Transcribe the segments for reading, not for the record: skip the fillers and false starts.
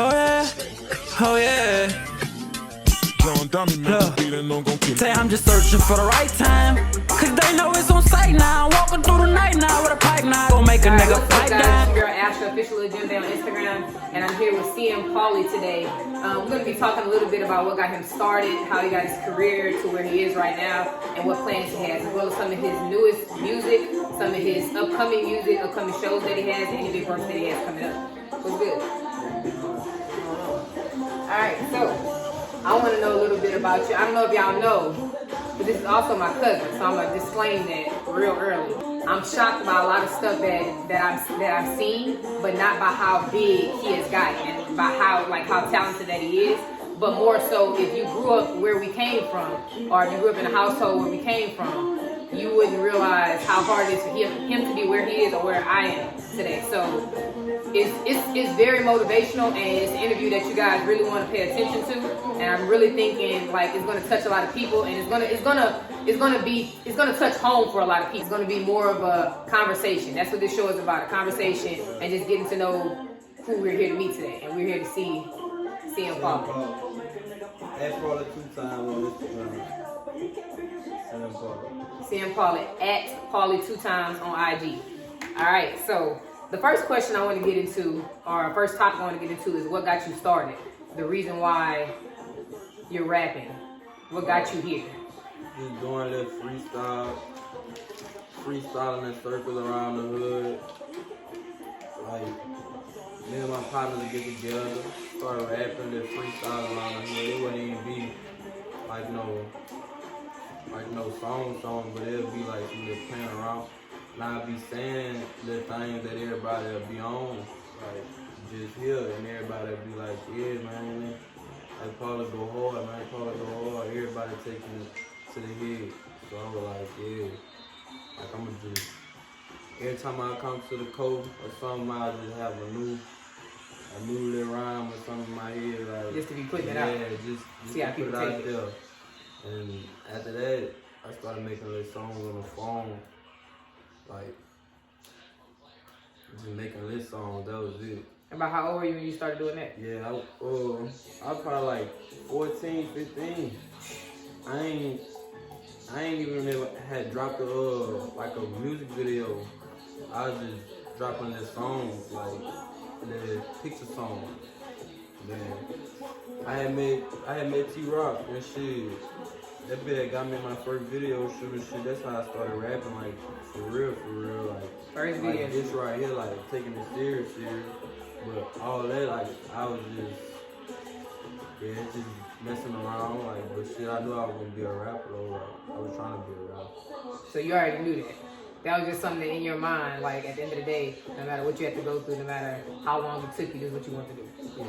Oh yeah, oh yeah. Say I'm just searching for the right time, cause they know it's on sight now. Walking through the night now with a pipe now. Gonna make a nigga pipe down. Girl Asha, official agenda on Instagram, and I'm here with CM Pauli today. We're gonna be talking a little bit about what got him started, how he got his career to where he is right now, and what plans he has, as well as some of his newest music, some of his upcoming music, upcoming shows that he has, and any big works that he has coming up. What's good? Alright, so I want to know a little bit about you. I don't know if y'all know, but this is also my cousin, so I'm gonna disclaim that real early. I'm shocked by a lot of stuff that I've seen, but not by how big he has gotten and by how talented that he is. But more so, if you grew up where we came from, or if you grew up in a household where we came from, you wouldn't realize how hard it is for him to be where he is or where I am today. So it's very motivational, and it's an interview that you guys really want to pay attention to. And I'm really thinking like it's going to touch a lot of people, and it's gonna touch home for a lot of people. It's going to be more of a conversation. That's what this show is about, a conversation, and just getting to know who we're here to meet today. And we're here to see CM Pauli. At Pauli 2 times on Instagram. CM Pauli at Pauli 2 times on IG. All right, so the first question I want to get into, or first topic I want to get into, is what got you started. The reason why you're rapping. What got you here? Just doing a little freestyling in circles around the hood. Like, me and my partners would get together, start rapping, then freestyling around the hood. It wouldn't even be like no song, but it'll be like we just playing around. And I'll be saying the things that everybody will be on, like just here, and everybody will be like, yeah, man, like Pauli go hard, man, Pauli go hard. Everybody taking it to the head. So I was like, yeah, like I'm gonna just, every time I come to the coast or something, I'll just have a new little rhyme or something in my head, like just to be putting it out. Yeah, just see how put people it out take it. there. And after that, I started making little songs on the phone, like just making little songs. That was it. About how old were you when you started doing that? Yeah, I was probably like 14, 15. I ain't even ever had dropped like a music video. I was just dropping the songs, like the picture songs. Then I had met T-Rock and shit. That bit got me in my first video shoot and shit. That's how I started rapping, like for real, like first video. Like this right here, like taking it serious. But all that, like I was just messing around, like. But shit, I knew I was gonna be a rapper though. Like, I was trying to be a rapper. So you already knew that. That was just something that in your mind, like at the end of the day, no matter what you have to go through, no matter how long it took you, this is what you want to do. Yeah.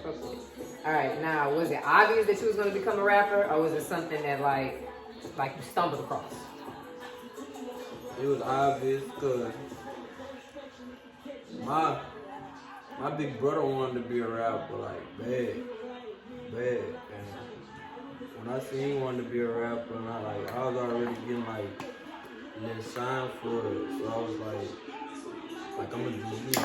Okay. All right, now was it obvious that you was going to become a rapper, or was it something that like you stumbled across? It was obvious because my big brother wanted to be a rapper, like bad. And when I seen he wanted to be a rapper, and I was already getting like signed for it, so I was like I'm gonna just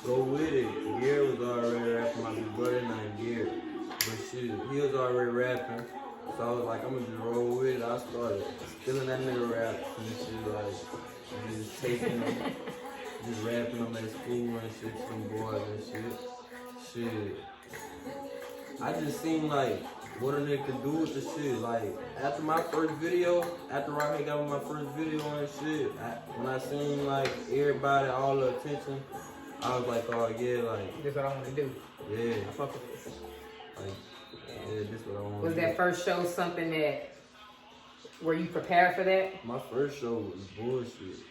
go with it. Gary was already rapping, my big brother named Gary, but shit, he was already rapping, so I was like, I'm gonna just roll with it. I started stealing that nigga raps and shit, like just taking them, just rapping them at school and shit to them boys and shit. I just seen like what a nigga could do with the shit. Like after my first video, after I got my first video and shit, when I seen like everybody, all the attention, I was like, oh yeah, like this is what I want to do. Yeah. I fuck with this. Like, yeah, this is what I want to do. Was that first show something that, were you prepared for that? My first show was bullshit.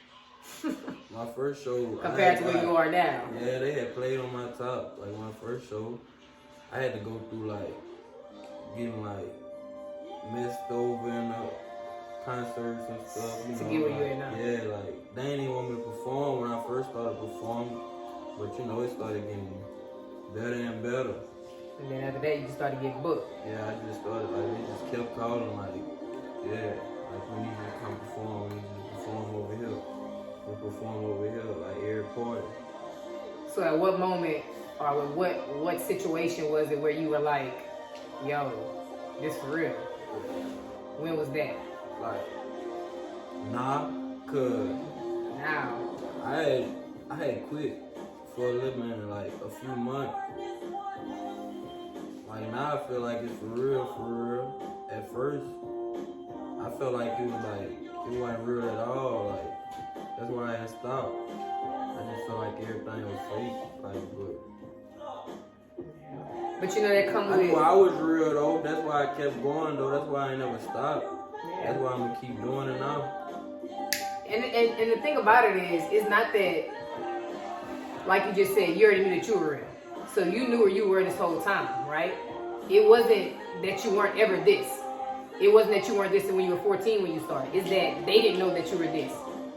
My first show compared to where you are now. Yeah, they had played on my top. Like my first show, I had to go through like getting like messed over in the concerts and stuff. You to know, get where like, you at now. Yeah, like they didn't even want me to perform when I first started performing, but you know it started getting better and better. And then after that, you just started getting booked. Yeah, I just started like they just kept calling like, yeah, like we need you to come perform. We need you to perform over here. We perform over here like every party. So at what moment or what situation was it where you were like, yo, this for real? When was that? Like, nah, cause Now. I had quit for a little minute, like a few months. Like now I feel like it's for real. At first, I felt like it wasn't real at all. Like that's why I had stopped. I just felt like everything was fake. Like, but you know that comes I with. knew I was real though. That's why I kept going though. That's why I ain't never stopped. Yeah. That's why I'm gonna keep doing it now. And the thing about it is, it's not that, like you just said, you already knew that you were real. So you knew where you were this whole time, right? It wasn't that you weren't ever this. It wasn't that you weren't this when you were 14 when you started. It's that they didn't know that you were this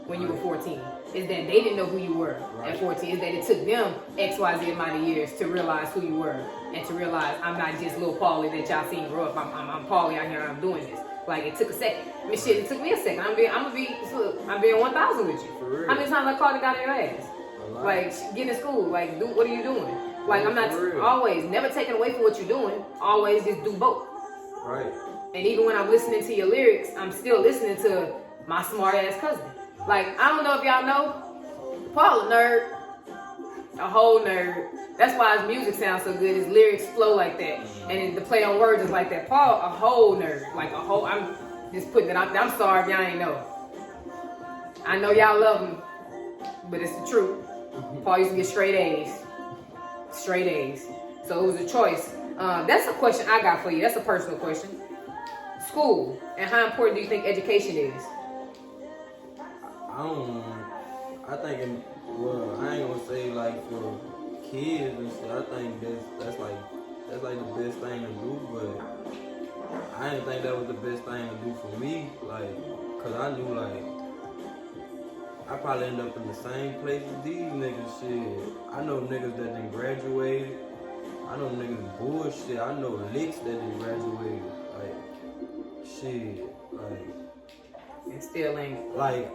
when you were 14. It's that they didn't know who you were at 14. It's that it took them XYZ amount of years to realize who you were and to realize I'm not just little Pauli that y'all seen grow up. I'm Pauli out here and I'm doing this. Like it took a second. I mean, shit, it took me a second. I'm being 1,000 with you. How many times I called and got in your ass? Like get in school. Like what are you doing? Like I'm not always never taking away from what you're doing. Always just do both. Right. And even when I'm listening to your lyrics, I'm still listening to my smart ass cousin. Like I don't know if y'all know, Paul a nerd, a whole nerd. That's why his music sounds so good. His lyrics flow like that, and the play on words is like that. Paul a whole nerd, like a whole. I'm just putting it out there. I'm sorry if y'all ain't know. I know y'all love him, but it's the truth. Paul used to get straight A's. Straight A's. So it was a choice. That's a question I got for you. That's a personal question. School, and how important do you think education is? I don't know. I think, I ain't gonna say like for kids and shit. I think that's like the best thing to do, but I didn't think that was the best thing to do for me. Like, cause I knew like I probably end up in the same place as these niggas. Shit, I know niggas that done graduated. I know niggas bullshit. I know licks that done graduated. Like, shit, like. It still ain't. Like,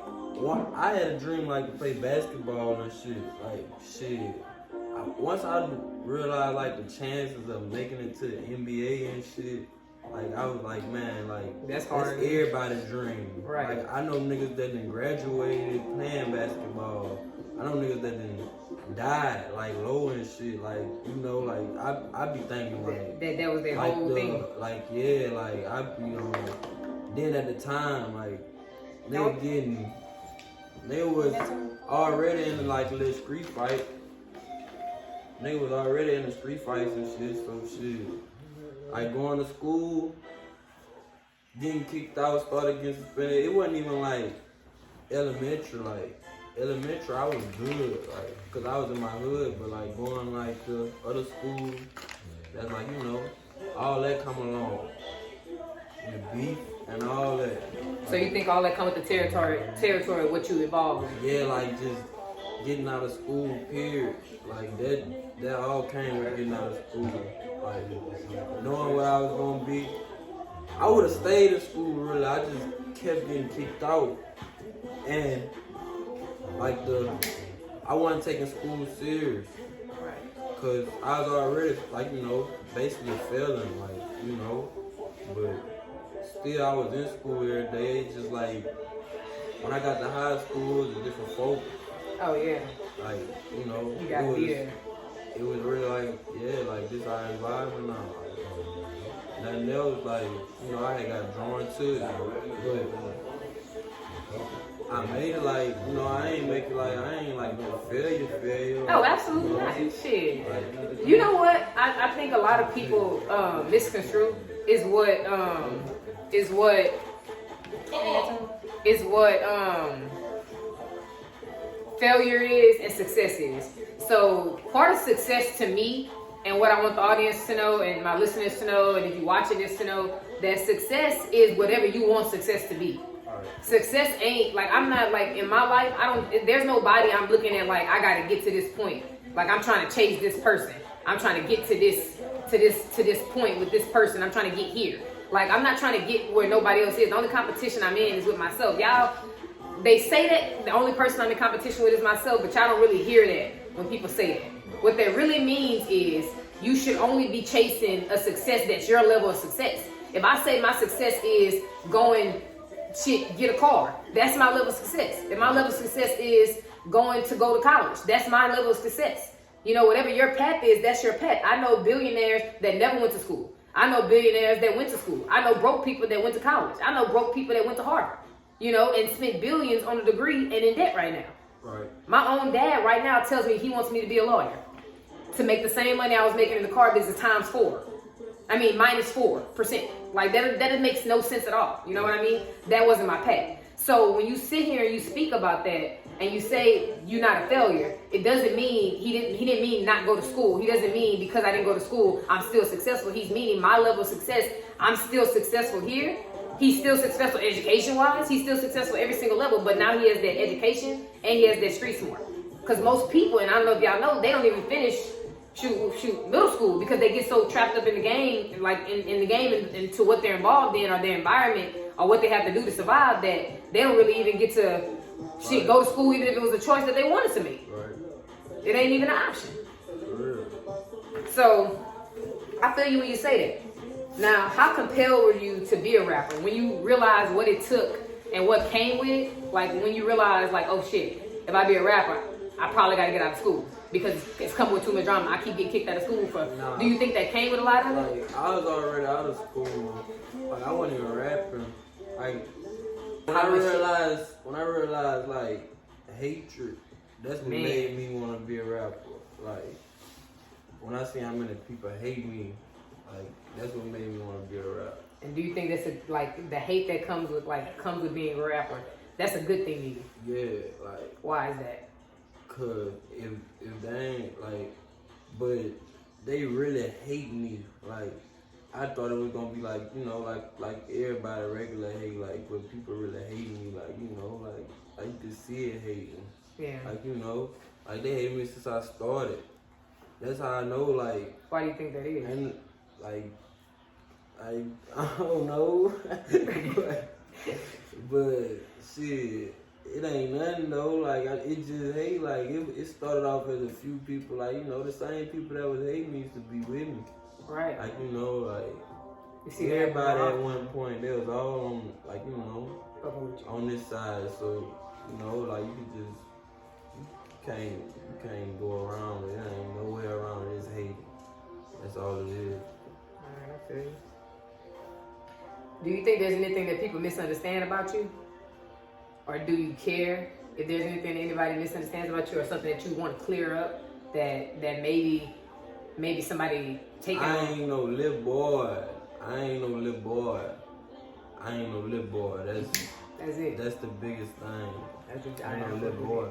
I had a dream like to play basketball and shit. Like, shit. Once I realized like the chances of making it to the NBA and shit, like I was like, man, like that's hard. That's everybody's dream. Right. Like I know niggas that done graduated playing basketball. I know niggas that done died like low and shit. Like, you know, like I be thinking like that was their like whole thing. Like yeah, like I be then at the time like they was already in like a little street fight. They was already in the street fights and shit, so shit. Like going to school, getting kicked out, started getting suspended. It wasn't even like elementary. Like elementary, I was good, like, cause I was in my hood. But like going like to other schools, that's like all that come along, the beef and all that. So you think all that come with the territory of what you evolved in? Yeah, like just getting out of school, period. Like that all came with getting out of school. Like knowing what I was gonna be. I would have stayed in school really. I just kept getting kicked out. And like I wasn't taking school serious. Cause I was already like, basically failing, like, but still I was in school every day. It's just like when I got to high school, it was a different focus. Oh yeah. Like, you gotta be there. It was really like, yeah, like this our environment now. Nothing else, like, I had got drawn to it. But I made it like, I ain't like no failure. Oh, absolutely not. Shit. Like, you know what? I think a lot of people misconstrue is what failure is and success is. So part of success to me, and what I want the audience to know and my listeners to know, and if you're watching this to know, that success is whatever you want success to be. Success ain't like, I'm not like in my life, there's nobody I'm looking at like I gotta get to this point. Like I'm trying to chase this person. I'm trying to get to this point with this person. I'm trying to get here. Like I'm not trying to get where nobody else is. The only competition I'm in is with myself. Y'all, they say that the only person I'm in competition with is myself, but y'all don't really hear that. when people say that. What that really means is you should only be chasing a success that's your level of success. If I say my success is going, get a car, that's my level of success. If my level of success is going to go to college, that's my level of success. You know, whatever your path is, that's your path. I know billionaires that never went to school. I know billionaires that went to school. I know broke people that went to college. I know broke people that went to Harvard, you know, and spent billions on a degree and in debt right now. Right. My own dad right now tells me he wants me to be a lawyer to make the same money I was making in the car business times 4. I mean, minus 4%. Like that makes no sense at all. You know what I mean? That wasn't my path. So when you sit here and you speak about that and you say you're not a failure, it doesn't mean he didn't mean not go to school. He doesn't mean because I didn't go to school, I'm still successful. He's meaning my level of success, I'm still successful here. He's still successful education-wise. He's still successful every single level, but now he has that education and he has that street smart. Because most people, and I don't know if y'all know, they don't even finish middle school because they get so trapped up in the game, like in the game and into what they're involved in or their environment or what they have to do to survive, that they don't really even get to go to school even if it was a choice that they wanted to make. Right. It ain't even an option. For real. So I feel you when you say that. Now, how compelled were you to be a rapper? When you realized what it took and what came with it, like when you realized like, oh shit, if I be a rapper, I probably gotta get out of school because it's coming with too much drama. I keep getting kicked out of school for. Nah. Do you think that came with a lot of it? Like, I was already out of school. Like, I wasn't even rapping. Like, when I realized like hatred, that's what made me want to be a rapper. Like, when I see how many people hate me, like, that's what made me want to be a rapper. And do you think that's like the hate that comes with being a rapper? That's a good thing to you. Yeah, like. Why is that? Cause if they ain't like, but they really hate me. Like, I thought it was gonna be like, you know, like everybody regular hate, like, but people really hate me, like, you know, like I can see it hating. Yeah. Like, you know, like they hate me since I started. That's how I know, like. Why do you think that is? And like, I don't know, but shit. It ain't nothing though, like, it just hate, like, it started off as a few people, like, you know, the same people that was hating me used to be with me. Right. Like, you know, like, you see everybody at one point, they was all on, like, you know, on this side, so, you know, like, you can't go around it, there ain't no way around it, it's hating. That's all it is. Alright, I feel you. Do you think there's anything that people misunderstand about you? Or do you care if there's anything that anybody misunderstands about you or something that you want to clear up that maybe somebody taking I ain't no little boy. That's it. That's the biggest thing. I ain't no little boy.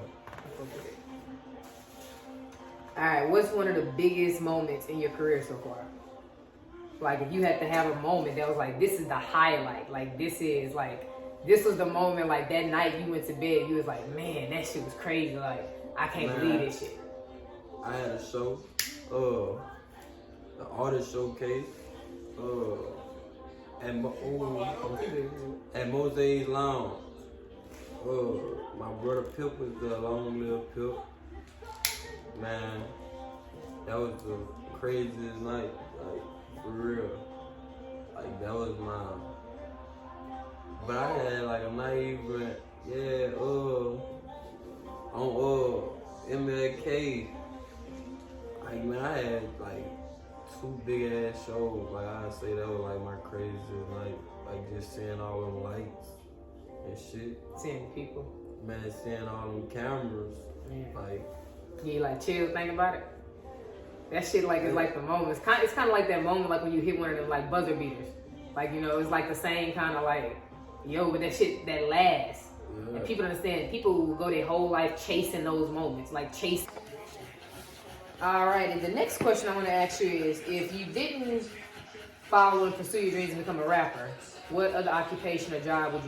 Alright, what's one of the biggest moments in your career so far? Like if you had to have a moment that was like, this is the highlight. Like this was the moment, like that night you went to bed, you was like, man, that shit was crazy. Like, I can't believe this shit. I had a show, the artist showcase, at Mose's Lounge. My brother Pip was the long lived Pip. Man, that was the craziest night, like, for real. Like, that was my. But I had like a naive, on MLK. Like, man, I had like 2 big ass shows. Like, I'd say that was like my craziest night. Like, just seeing all them lights and shit. Seeing people. Man, seeing all them cameras. Yeah. Like, you like chill, think about it. That shit like is like the moment. It's kind of like that moment like when you hit one of them like buzzer beaters. Like, you know, it's like the same kind of like, yo, but that shit that lasts. Yeah. And people understand, people will go their whole life chasing those moments, like chasing. All right, and the next question I want to ask you is, if you didn't follow and pursue your dreams and become a rapper, what other occupation or job would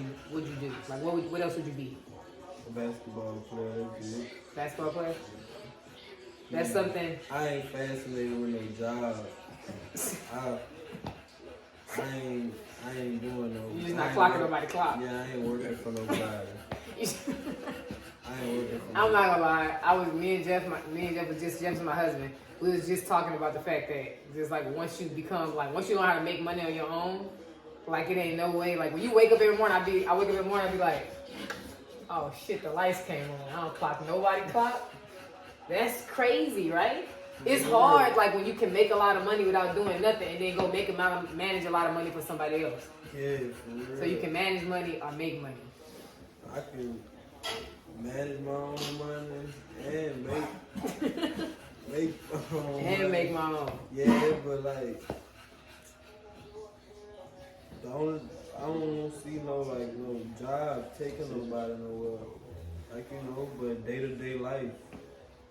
you do? Like, what else would you be? A basketball player. Basketball player? That's something. I ain't fascinated with no job. I ain't doing no. You just not clocking nobody clock. Yeah, I ain't working for nobody. I ain't working for I'm not gonna lie. Me and Jeff was just Jeff's my husband. We was just talking about the fact that just like once you know how to make money on your own, like it ain't no way. Like when you wake up every morning, I wake up every morning, I be like, oh shit, the lights came on. I don't clock nobody clock. That's crazy, right? It's hard, like when you can make a lot of money without doing nothing, and then go manage a lot of money for somebody else. Yeah, for real. So you can manage money or make money. I can manage my own money and make Make my own. Yeah, but like I don't see no job taking nobody nowhere. Like but day-to-day life.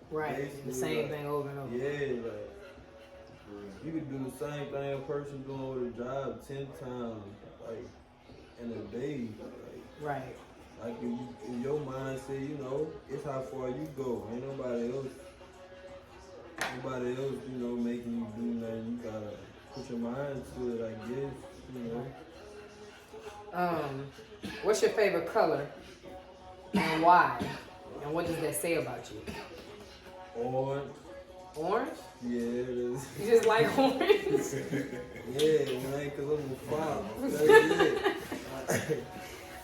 Right. The same thing over and over. Yeah, like you could do the same thing a person doing with a job 10 times, like in a day. Like, right. Like in your mindset, it's how far you go. Ain't nobody else, making you do nothing. You gotta put your mind to it, I guess, What's your favorite color and why? And what does that say about you? Orange. Orange? Yeah, it is. You just like orange? Yeah, man, because I'm a father. That's it.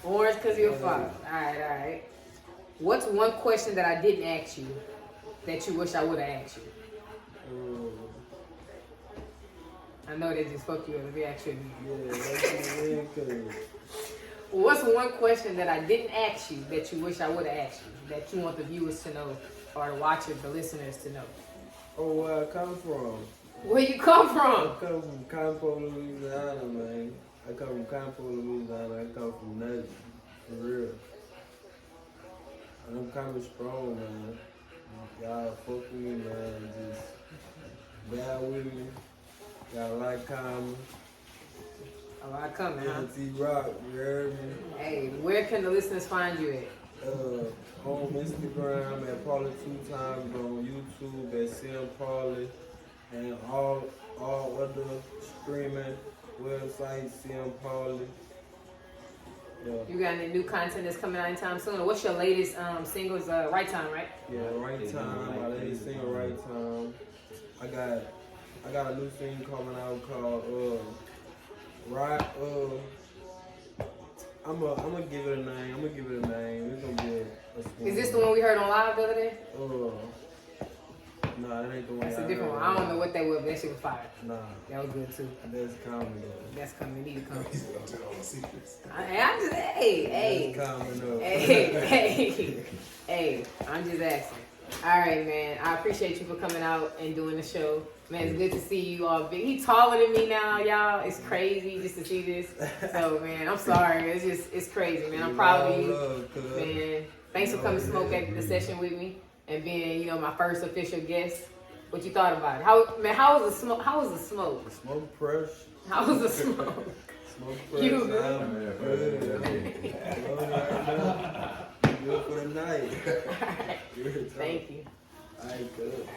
Orange because you're a father. All right. What's one question that I didn't ask you that you wish I would have asked you? I know they just fuck you up. Let me ask you again. Yeah, that's it. What's one question that I didn't ask you that you wish I would have asked you that you want the viewers to know or the watchers, the listeners to know? Oh, where I come from? Where you come I from? come from Campo, Louisiana, man. I come from Campo, Louisiana. I come from nothing, for real. And I'm kind of strong, man. Y'all fuck with me, man. Just bear with me. Got a lot coming. A lot coming, huh? Rock, you heard me? Hey, where can the listeners find you at? On Instagram at Pauli 2 times, on YouTube at CM Pauli, and all other streaming websites, CM Pauli. Yeah. You got any new content that's coming out anytime soon? Or what's your latest singles? Ryte Time, right? Yeah, Ryte Time. My latest single, Ryte Time. I got a new single coming out called I'm gonna give it a name. It's gonna be a Is this the one we heard on live the other day? Nah, that ain't the one. That's a different one. I don't know what that was, but that shit was fire. Nah. That was good too. That's coming though. That's coming. Need to come. He's gonna tell all the secrets. I'm just, hey. That's coming up. Hey, I'm just asking. All right, man. I appreciate you for coming out and doing the show. Man, it's good to see you all big. He's taller than me now, y'all. It's crazy just to see this. So, man, I'm sorry. It's crazy, man. I'm proud of you. Man, thanks for coming to smoke at the session with me and being, my first official guest. What you thought about it? How was the smoke? The smoke fresh. How was the smoke? Smoke fresh. You good? Good for the night. Thank you. All right, good.